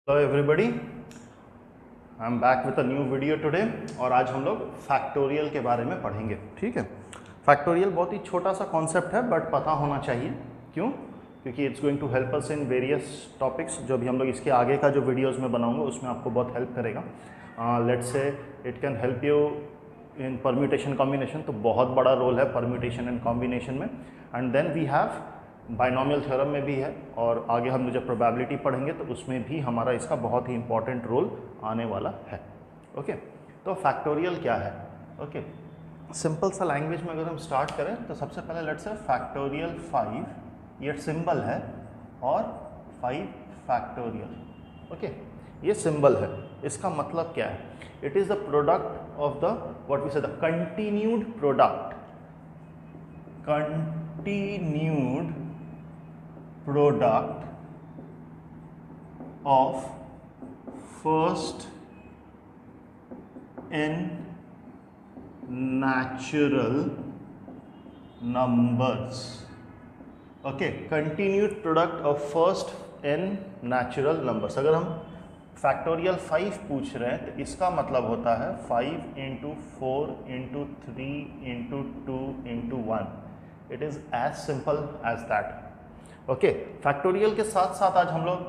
Hello everybody, I am back with a new video today. और आज हम लोग फैक्टोरियल के बारे में पढ़ेंगे। ठीक है, फैक्टोरियल बहुत ही छोटा सा कॉन्सेप्ट है बट पता होना चाहिए। क्यों? क्योंकि it's going to help us in various topics. जो भी हम लोग इसके आगे का जो वीडियोस में बनाऊंगा उसमें आपको बहुत हेल्प करेगा। Let's say it can help you in permutation combination, तो बहुत बड़ा रोल है परम्यूटेशन एंड कॉम्बिनेशन में। And then we have binomial theorem में भी है, और आगे हम जब प्रोबेबिलिटी पढ़ेंगे तो उसमें भी हमारा इसका बहुत ही इंपॉर्टेंट रोल आने वाला है। ओके, तो फैक्टोरियल क्या है? ओके, सिंपल सा लैंग्वेज में अगर हम स्टार्ट करें तो सबसे पहले लेट्स से फैक्टोरियल 5, ये सिंबल है, और 5 फैक्टोरियल। ओके, ये सिंबल है। इसका मतलब क्या है? It is the product of the what we say the continued product, continued product of first n natural numbers. Okay, continued product of first n natural numbers. अगर हम फैक्टोरियल 5 पूछ रहे हैं तो इसका मतलब होता है 5 into 4 into 3 into 2 into 1। It is as simple as that. Okay, factorial के साथ साथ आज हम लोग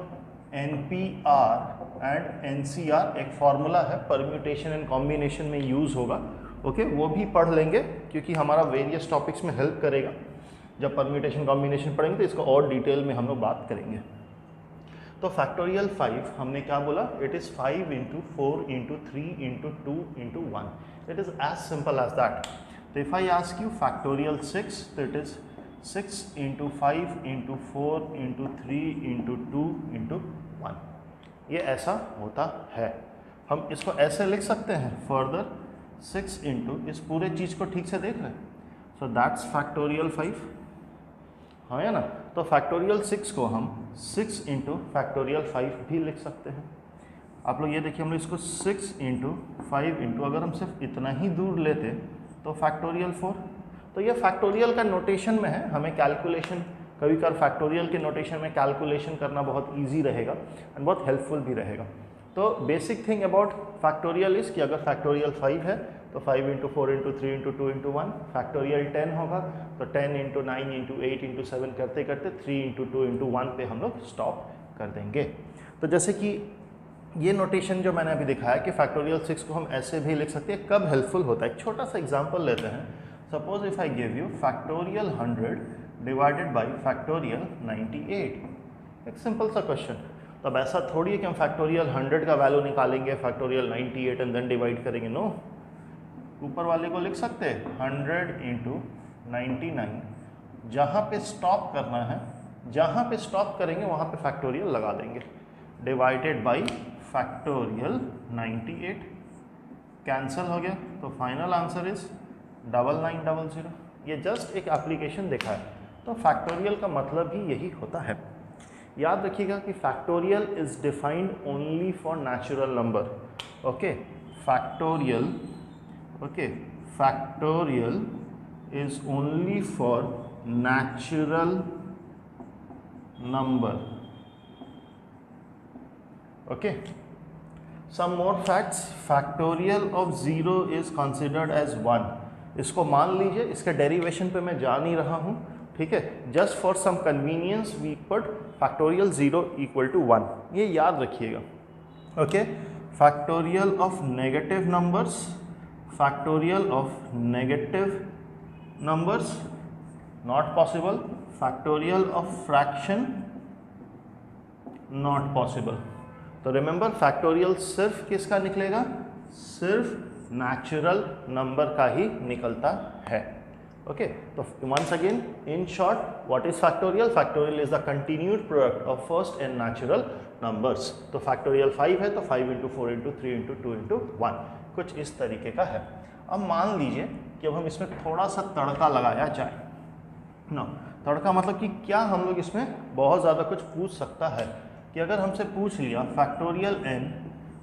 NPR एंड NCR, एक फॉर्मूला है परम्यूटेशन एंड कॉम्बिनेशन में यूज़ होगा। ओके, वो भी पढ़ लेंगे क्योंकि हमारा वेरियस टॉपिक्स में हेल्प करेगा। जब परम्यूटेशन कॉम्बिनेशन पढ़ेंगे तो इसका और डिटेल में हम लोग बात करेंगे। तो फैक्टोरियल 5 हमने क्या बोला? It is 5 into 4 into 3 into 2 into 1। It is as simple as that. तो if I ask you factorial 6, तो it is 6 into 5 into 4 into 3 into 2 into 1। ये ऐसा होता है। हम इसको ऐसे लिख सकते हैं फर्दर 6 इंटू, इस पूरे चीज़ को ठीक से देख रहे हैं, सो दैट्स फैक्टोरियल 5, हाँ या ना? तो फैक्टोरियल 6 को हम 6 इंटू फैक्टोरियल 5 भी लिख सकते हैं। आप लोग ये देखिए, हम लोग इसको 6 इंटू 5 इंटू, अगर हम सिर्फ इतना ही दूर लेते तो फैक्टोरियल 4। तो ये फैक्टोरियल का नोटेशन में है, हमें कैलकुलेशन कभी कभार फैक्टोरियल के नोटेशन में कैलकुलेशन करना बहुत इजी रहेगा एंड बहुत हेल्पफुल भी रहेगा। तो basic thing about factorial is कि अगर फैक्टोरियल 5 है तो 5 into 4 into 3 into 2 into 1। Factorial 10 होगा तो 10 इंटू 9 इंटू 8 इंटू 7 करते करते 3 इंटू 2 इंटू 1 पे हम लोग स्टॉप कर देंगे। तो जैसे कि ये नोटेशन जो मैंने अभी दिखाया कि फैक्टोरियल 6 को हम ऐसे भी लिख सकते हैं, कब हेल्पफुल होता है? एक छोटा सा एग्जांपल लेते हैं। Suppose if I give you factorial 100 divided by factorial 98। एक सिंपल सा क्वेश्चन। तो अब ऐसा थोड़ी है कि हम फैक्टोरियल 100 का वैल्यू निकालेंगे फैक्टोरियल 98 एंड देन डिवाइड करेंगे। नो, ऊपर वाले को लिख सकते हैं 100 इंटू 99। जहाँ पे स्टॉप करना है, जहाँ पे स्टॉप करेंगे वहाँ पे फैक्टोरियल लगा देंगे, डिवाइडेड बाय फैक्टोरियल 98। कैंसिल हो गया, तो फाइनल आंसर इज 9900। ये जस्ट एक एप्लीकेशन देखा है। तो फैक्टोरियल का मतलब ही यही होता है। याद रखिएगा कि factorial is defined only for natural number. Okay, factorial, okay, factorial is only for natural number. Okay, some more facts. Factorial of 0 is considered as 1. इसको मान लीजिए, इसके डेरिवेशन पे मैं जा नहीं रहा हूँ, ठीक है? Just for some convenience we put factorial 0 equal to 1, ये याद रखिएगा। Okay, factorial of negative numbers, factorial of negative numbers not possible, factorial of fraction not possible. तो रिमेंबर, फैक्टोरियल सिर्फ किसका निकलेगा? सिर्फ नेचुरल नंबर का ही निकलता है। ओके, तो once again in short, what is factorial? Factorial is the continued product of first and natural numbers. तो फैक्टोरियल 5 है तो 5 इंटू 4 इंटू 3 इंटू 2 इंटू 1, कुछ इस तरीके का है। अब मान लीजिए कि अब हम इसमें थोड़ा सा तड़का लगाया जाए ना। तड़का मतलब कि क्या हम लोग इसमें बहुत ज़्यादा कुछ पूछ सकता है कि अगर हमसे पूछ लिया factorial n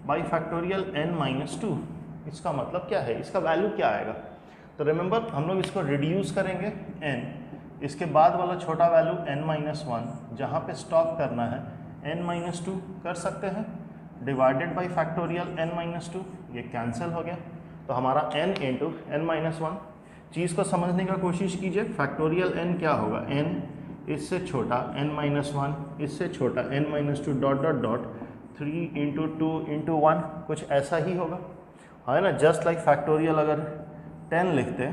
by factorial n minus 2, इसका मतलब क्या है? इसका वैल्यू क्या आएगा? तो रिमेंबर, हम लोग इसको रिड्यूस करेंगे n, इसके बाद वाला छोटा वैल्यू n-1 जहाँ पे स्टॉप करना है n-2 कर सकते हैं। डिवाइडेड बाई फैक्टोरियल n-2, ये कैंसिल हो गया। तो हमारा n इंटू n-1। चीज़ को समझने का कोशिश कीजिए, फैक्टोरियल n क्या होगा, n इससे छोटा n-1 इससे छोटा n-2 dot dot dot 3 into 2 into 1, कुछ ऐसा ही होगा, है ना। जस्ट लाइक फैक्टोरियल अगर 10 लिखते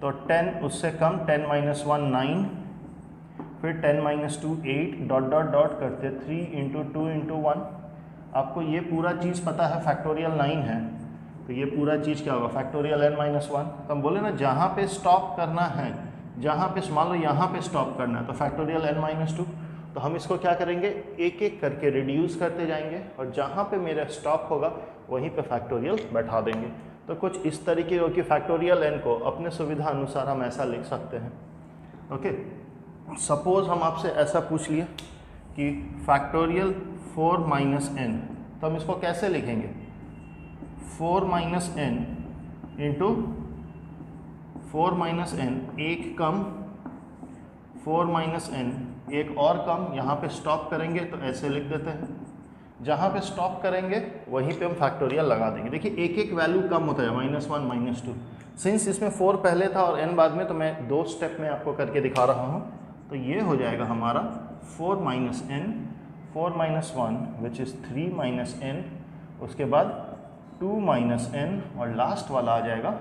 तो 10 उससे कम 10-1 9, फिर 10-2 8 डॉट डॉट डॉट करते 3 इंटू 2 इंटू 1। आपको ये पूरा चीज़ पता है फैक्टोरियल 9 है, तो ये पूरा चीज़ क्या होगा, फैक्टोरियल n-1। तो हम बोले ना जहाँ पे स्टॉप करना है, जहाँ पे मान लो यहाँ पे स्टॉप करना है तो फैक्टोरियल n-2। तो हम इसको क्या करेंगे, एक एक करके रिड्यूस करते जाएंगे और जहाँ पे मेरा स्टॉप होगा वहीं पे फैक्टोरियल बैठा देंगे। तो कुछ इस तरीके हो कि फैक्टोरियल n को अपने सुविधा अनुसार हम ऐसा लिख सकते हैं। ओके, सपोज हम आपसे ऐसा पूछ लिए कि फैक्टोरियल 4 माइनस n, तो हम इसको कैसे लिखेंगे, 4 minus n into 4 minus n, एक कम 4 माइनस n, एक और कम, यहाँ पे स्टॉप करेंगे तो ऐसे लिख देते हैं, जहाँ पे स्टॉप करेंगे वहीं पे हम फैक्टोरियल लगा देंगे। देखिए एक एक वैल्यू कम होता है, -1 -2। सिंस इसमें 4 पहले था और n बाद में, तो मैं 2 स्टेप में आपको करके दिखा रहा हूँ। तो ये हो जाएगा हमारा 4 minus n, 4 minus 1 which is 3 minus n, उसके बाद 2 माइनस n और लास्ट वाला आ जाएगा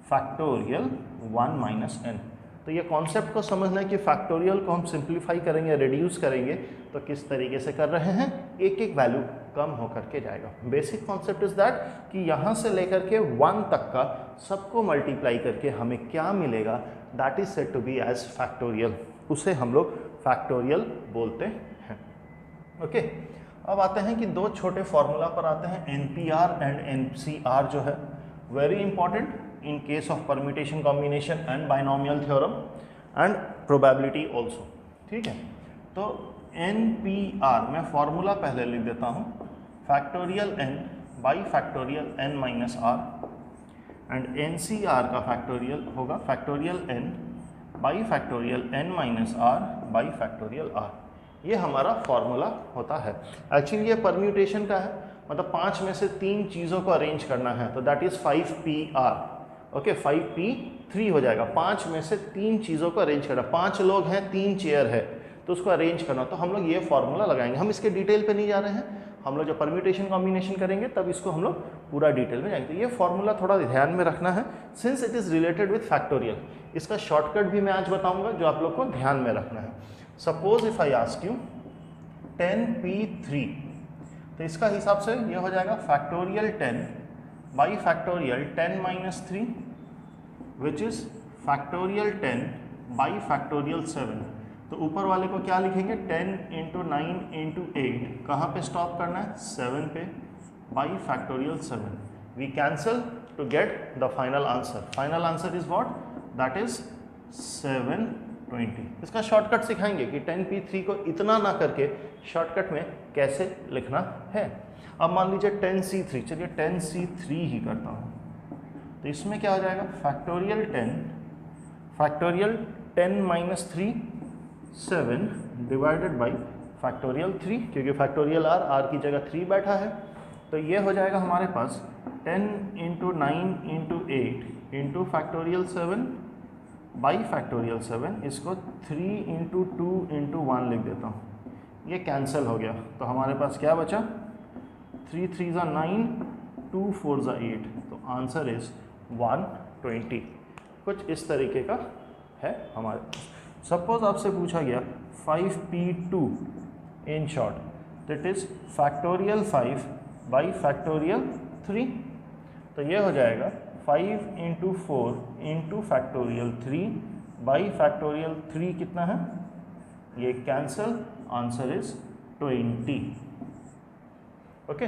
फैक्टोरियल 1 माइनस n। तो ये कॉन्सेप्ट को समझना है कि फैक्टोरियल को हम सिंप्लीफाई करेंगे, रिड्यूस करेंगे तो किस तरीके से कर रहे हैं, एक एक वैल्यू कम होकर के जाएगा। बेसिक कॉन्सेप्ट इज दैट कि यहाँ से लेकर के 1 तक का सबको मल्टीप्लाई करके हमें क्या मिलेगा, that is said to be as factorial, उसे हम लोग फैक्टोरियल बोलते हैं। ओके, अब आते हैं कि दो छोटे फॉर्मूला पर आते हैं, NPR एंड NCR जो है very important in case of permutation combination and binomial theorem and probability also। ठीक है, तो NPR मैं फॉर्मूला पहले लिख देता हूँ, factorial n by factorial n minus r and NCR का फैक्टोरियल होगा factorial n by factorial n minus r by factorial r। ये हमारा फॉर्मूला होता है। एक्चुअली ये परम्यूटेशन का है, मतलब 5 में से 3 चीज़ों को अरेंज करना है, तो that is 5PR। Okay, 5P3 हो जाएगा, 5 में से 3 चीज़ों को अरेंज करना, 5 लोग हैं, 3 चेयर है, तो उसको अरेंज करना, तो हम लोग ये फॉर्मूला लगाएंगे। हम इसके डिटेल पे नहीं जा रहे हैं, हम लोग जब परम्यूटेशन कॉम्बिनेशन करेंगे तब इसको हम लोग पूरा डिटेल में जाएंगे। तो ये फॉर्मूला थोड़ा ध्यान में रखना है, since it is related with factorial. इसका शॉर्टकट भी मैं आज बताऊँगा जो आप लोग को ध्यान में रखना है। Suppose if I ask you 10P3, तो इसका हिसाब से ये हो जाएगा factorial 10 by factorial 10 minus 3 which is factorial 10 by factorial 7। तो ऊपर वाले को क्या लिखेंगे, 10 इंटू 9 इंटू 8, कहाँ पे स्टॉप करना है, 7 पे, by factorial 7। We cancel to get the final answer. Final answer is what, that is 720। इसका शॉर्टकट सिखाएंगे कि 10P3 को इतना ना करके शॉर्टकट में कैसे लिखना है। अब मान लीजिए 10C3, चलिए 10C3 ही करता हूँ, तो इसमें क्या हो जाएगा, factorial 10 factorial 10 minus 3 7 divided by factorial 3, क्योंकि फैक्टोरियल r की जगह 3 बैठा है, तो ये हो जाएगा हमारे पास 10 into 9 into 8 into factorial 7 by factorial 7। इसको 3 इंटू 2 इंटू 1 लिख देता हूँ, ये कैंसिल हो गया, तो हमारे पास क्या बचा, 3 3 ज़ा 9 2 4 ज़ा 8, तो आंसर इज 120। कुछ इस तरीके का है हमारे पास। सपोज आपसे पूछा गया 5P2 in short, that is factorial 5 by factorial 3, तो ये हो जाएगा 5 into 4 into factorial 3 by factorial 3 कितना है, ये कैंसिल, आंसर इज 20। ओके,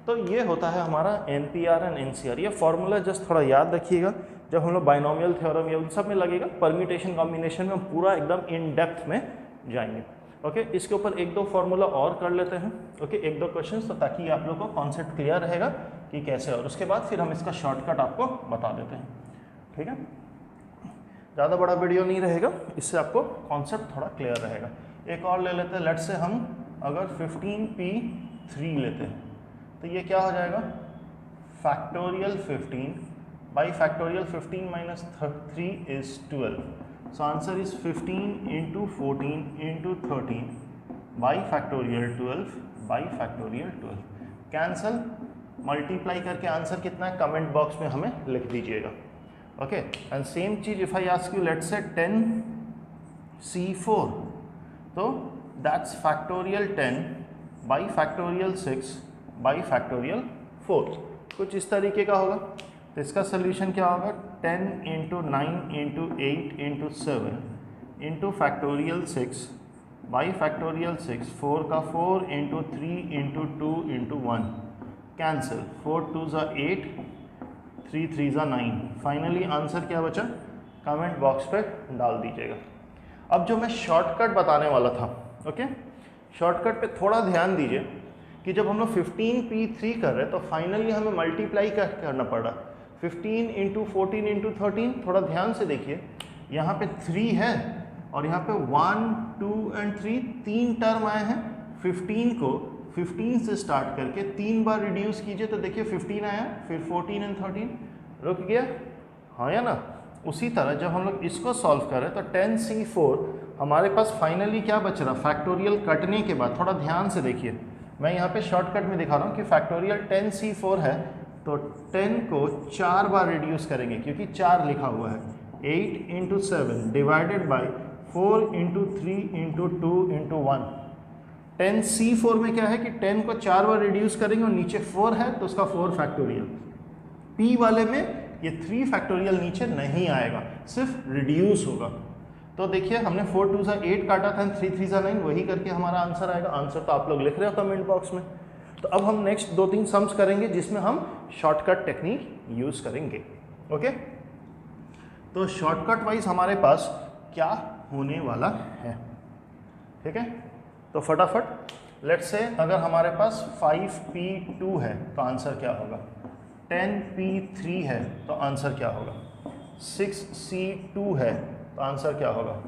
तो ये होता है हमारा NPR एंड NCR। ये फॉर्मूला जस्ट थोड़ा याद रखिएगा, जब हम लोग बाइनोमियल थ्योरम या उन सब में लगेगा, परम्यूटेशन कॉम्बिनेशन में हम पूरा एकदम इन डेप्थ में जाएंगे। ओके, इसके ऊपर 1-2 फॉर्मूला और कर लेते हैं। ओके, 1-2 क्वेश्चंस, तो ताकि आप लोग को कॉन्सेप्ट क्लियर रहेगा कि कैसे, और उसके बाद फिर हम इसका शॉर्टकट आपको बता देते हैं। ठीक है, ज़्यादा बड़ा वीडियो नहीं रहेगा, इससे आपको कॉन्सेप्ट थोड़ा क्लियर रहेगा। एक और ले लेते हैं, लेट से हम अगर 15P3 लेते हैं, तो ये क्या हो जाएगा, factorial 15 by factorial 15 minus 3 is 12. So answer is 15 into 14 into 13 by factorial 12 by factorial 12. Cancel, multiply करके आंसर कितना है कमेंट बॉक्स में हमें लिख दीजिएगा. ओके, एंड सेम चीज if I ask you let's say 10c4, तो that's factorial 10 by factorial 6 by factorial 4. कुछ इस तरीके का होगा. तो इसका सोल्यूशन क्या होगा, 10 into 9 into 8 into 7 into factorial 6 by factorial 6, 4 का 4 इंटू 3 इंटू 2 इंटू 1. कैंसिल, 4 2 ज़ा 8, 3 3 ज़ा 9. फाइनली आंसर क्या बचा, कमेंट बॉक्स पे डाल दीजिएगा. अब जो मैं शॉर्टकट बताने वाला था, ओके, शॉर्टकट पे थोड़ा ध्यान दीजिए कि जब हम लोग 15p3 कर रहे हैं तो फाइनली हमें मल्टीप्लाई करना पड़ रहा. 15 इंटू 14 इंटू 13, थोड़ा ध्यान से देखिए, यहाँ पे 3 है और यहाँ पे 1 2 एंड 3 तीन टर्म आए हैं. 15 को 15 से स्टार्ट करके 3 बार रिड्यूस कीजिए तो देखिए 15 आया, फिर 14 एंड 13 रुक गया, हाँ या ना. उसी तरह जब हम लोग इसको सॉल्व कर रहे हैं तो 10c4 हमारे पास फाइनली क्या बच रहा, फैक्टोरियल कटने के बाद. थोड़ा ध्यान से देखिए, मैं यहाँ पे शॉर्टकट में दिखा रहा हूँ कि फैक्टोरियल 10c4 है तो 10 को 4 बार रिड्यूस करेंगे क्योंकि 4 लिखा हुआ है. 8 into 7 divided by 4 into 3 into 2 into 1. 10c4 में क्या है कि 10 को 4 बार रिड्यूस करेंगे और नीचे 4 है तो उसका 4 फैक्टोरियल. p वाले में ये 3 फैक्टोरियल नीचे नहीं आएगा, सिर्फ रिड्यूस होगा. तो देखिए हमने 4 2 ज़ा 8 काटा था, 3 3 ज़ा 9, वही करके हमारा आंसर आएगा. आंसर तो आप लोग लिख रहे हो कमेंट बॉक्स में. तो अब हम नेक्स्ट 2-3 सम्स करेंगे जिसमें हम शॉर्टकट टेक्निक यूज़ करेंगे. ओके, तो शॉर्टकट वाइज हमारे पास क्या होने वाला है, ठीक है. तो फटाफट लेट्स से अगर हमारे पास 5p2 है तो आंसर क्या होगा, 10p3 है तो आंसर क्या होगा, 6c2 है तो आंसर क्या होगा,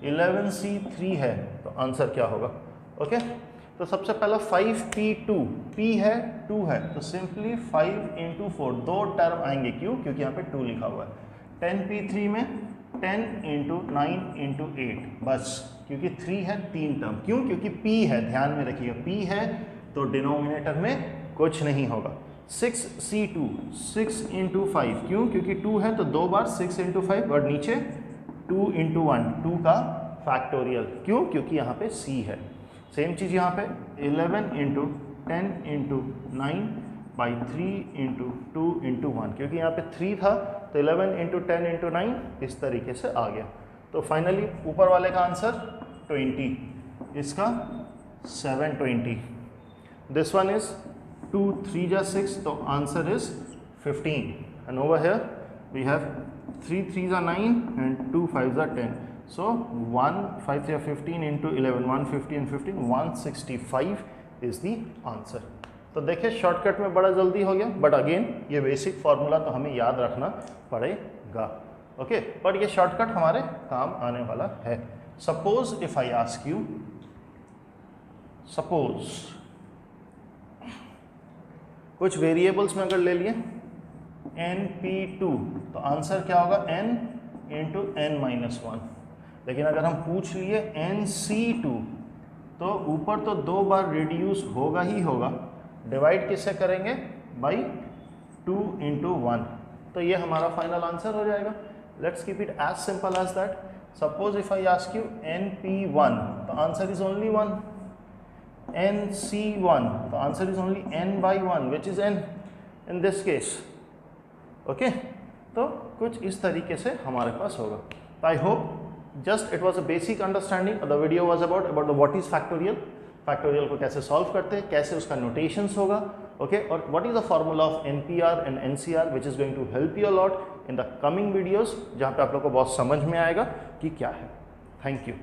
11c3 है तो आंसर क्या होगा. ओके, तो सबसे पहला 5p2, p है 2 है तो सिंपली 5 इंटू 4, 2 टर्म आएंगे. क्यों, क्योंकि यहाँ पे 2 लिखा हुआ है. 10p3 में 10 इंटू 9 इंटू 8, बस, क्योंकि 3 है 3 टर्म. क्यों, क्योंकि p है, ध्यान में रखिएगा, p है तो डिनोमिनेटर में कुछ नहीं होगा. 6c2, 6 इंटू 5, क्यों, क्योंकि 2 है तो 2 बार 6 इंटू 5 और नीचे 2 इंटू 1, 2 का फैक्टोरियल. क्यों, क्योंकि यहाँ पे c है. सेम चीज़ यहाँ पे 11 into 10 into 9 by 3 into 2 into 1, क्योंकि यहाँ पे 3 था तो 11 इंटू 10 इंटू 9 इस तरीके से आ गया. तो फाइनली ऊपर वाले का आंसर 20, इसका 720. दिस वन इज 2 3 जा 6 तो answer is 15. And over here we have 3 3 जा 9 एंड 2 5 जा 10. So 1 5 3 15 into 11, 150 and 15, 165 is the answer. तो देखिए शॉर्टकट में बड़ा जल्दी हो गया, बट अगेन ये बेसिक फार्मूला तो हमें याद रखना पड़ेगा. ओके, बट ये शॉर्टकट हमारे काम आने वाला है. Suppose if I ask you, suppose कुछ वेरिएबल्स में अगर ले लिए np2 तो आंसर क्या होगा, n इंटू n माइनस 1. लेकिन अगर हम पूछ लिए nc2 तो ऊपर तो 2 बार रिड्यूस होगा ही होगा, डिवाइड किससे करेंगे, बाई 2 इंटू 1. तो ये हमारा फाइनल आंसर हो जाएगा. Let's keep it as simple as that. Suppose if I ask you np1 तो आंसर इज ओनली 1. nc1 तो answer is only n by 1 which is n in this case. Okay, तो कुछ इस तरीके से हमारे पास होगा. I hope just it was a basic understanding. The video was about the what is factorial, factorial को कैसे solve करते हैं, कैसे उसका notations होगा, okay, और what is the formula of NPR and NCR which is going to help you a lot in the coming videos, जहाँ पे आप लोग को बहुत समझ में आएगा कि क्या है. Thank you.